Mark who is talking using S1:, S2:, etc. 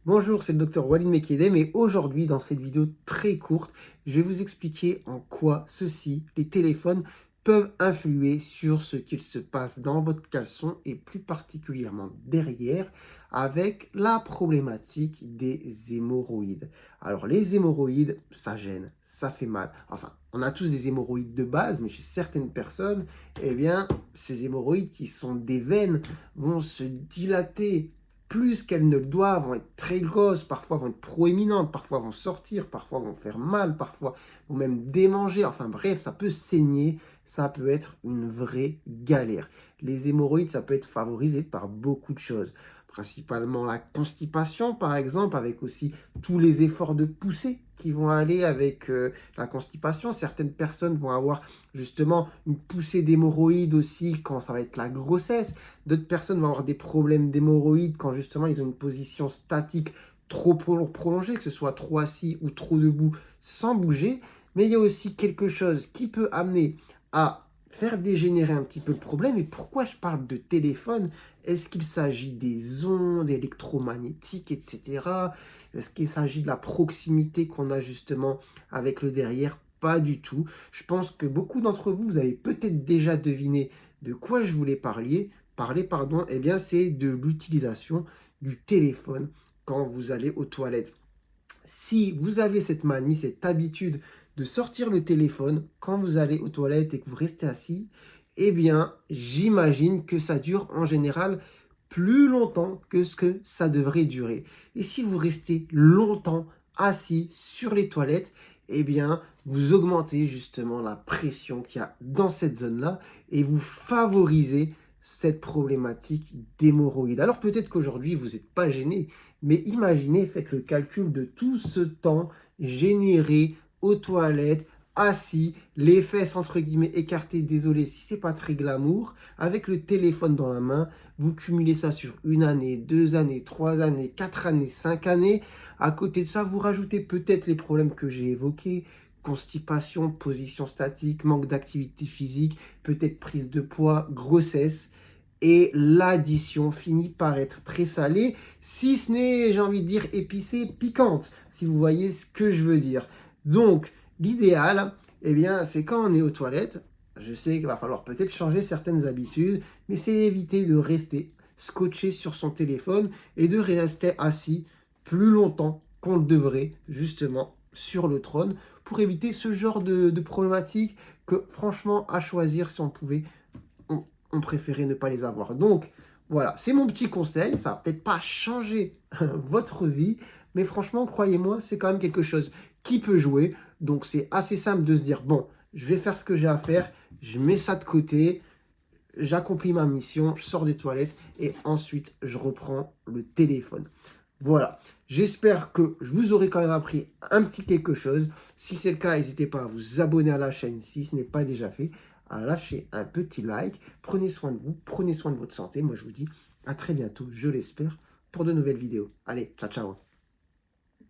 S1: Bonjour, c'est le docteur Walid Mekedem et aujourd'hui, dans cette vidéo très courte, je vais vous expliquer en quoi les téléphones, peuvent influer sur ce qu'il se passe dans votre caleçon et plus particulièrement derrière avec la problématique des hémorroïdes. Alors les hémorroïdes, ça gêne, ça fait mal. Enfin, on a tous des hémorroïdes de base, mais chez certaines personnes, eh bien, ces hémorroïdes qui sont des veines vont se dilater plus qu'elles ne le doivent, vont être très grosses, parfois vont être proéminentes, parfois vont sortir, parfois vont faire mal, parfois vont même démanger, enfin bref, ça peut saigner, ça peut être une vraie galère. Les hémorroïdes, ça peut être favorisé par beaucoup de choses, principalement la constipation par exemple, avec aussi tous les efforts de poussée qui vont aller avec la constipation. Certaines personnes vont avoir justement une poussée d'hémorroïdes aussi quand ça va être la grossesse. D'autres personnes vont avoir des problèmes d'hémorroïdes quand justement ils ont une position statique trop prolongée, que ce soit trop assis ou trop debout sans bouger. Mais il y a aussi quelque chose qui peut amener à faire dégénérer un petit peu le problème. Et pourquoi je parle de téléphone? Est-ce qu'il s'agit des ondes électromagnétiques, etc. Est-ce qu'il s'agit de la proximité qu'on a justement avec le derrière? Pas du tout. Je pense que beaucoup d'entre vous, vous avez peut-être déjà deviné de quoi je voulais parler, pardon, eh bien c'est de l'utilisation du téléphone quand vous allez aux toilettes. Si vous avez cette manie, cette habitude de sortir le téléphone quand vous allez aux toilettes et que vous restez assis, eh bien, j'imagine que ça dure en général plus longtemps que ce que ça devrait durer. Et si vous restez longtemps assis sur les toilettes, eh bien, vous augmentez justement la pression qu'il y a dans cette zone-là et vous favorisez cette problématique d'hémorroïdes. Alors peut-être qu'aujourd'hui, vous n'êtes pas gêné, mais imaginez, faites le calcul de tout ce temps généré aux toilettes, assis, les fesses entre guillemets écartées, désolé si c'est pas très glamour, avec le téléphone dans la main, vous cumulez ça sur 1 année, 2 années, 3 années, 4 années, 5 années. À côté de ça, vous rajoutez peut-être les problèmes que j'ai évoqués, constipation, position statique, manque d'activité physique, peut-être prise de poids, grossesse. Et l'addition finit par être très salée, si ce n'est, j'ai envie de dire, épicée, piquante, si vous voyez ce que je veux dire. Donc, l'idéal, eh bien, c'est quand on est aux toilettes, je sais qu'il va falloir peut-être changer certaines habitudes, mais c'est éviter de rester scotché sur son téléphone et de rester assis plus longtemps qu'on le devrait, justement, sur le trône, pour éviter ce genre de problématique que, franchement, à choisir, si on pouvait, on préférait ne pas les avoir. Donc, voilà, c'est mon petit conseil. Ça va peut-être pas changer votre vie, mais franchement, croyez-moi, c'est quand même quelque chose qui peut jouer. Donc, c'est assez simple de se dire, bon, je vais faire ce que j'ai à faire, je mets ça de côté, j'accomplis ma mission, je sors des toilettes et ensuite, je reprends le téléphone. Voilà, j'espère que je vous aurai quand même appris un petit quelque chose. Si c'est le cas, n'hésitez pas à vous abonner à la chaîne si ce n'est pas déjà fait, à lâcher un petit like. Prenez soin de vous, prenez soin de votre santé. Moi, je vous dis à très bientôt, je l'espère, pour de nouvelles vidéos. Allez, ciao, ciao.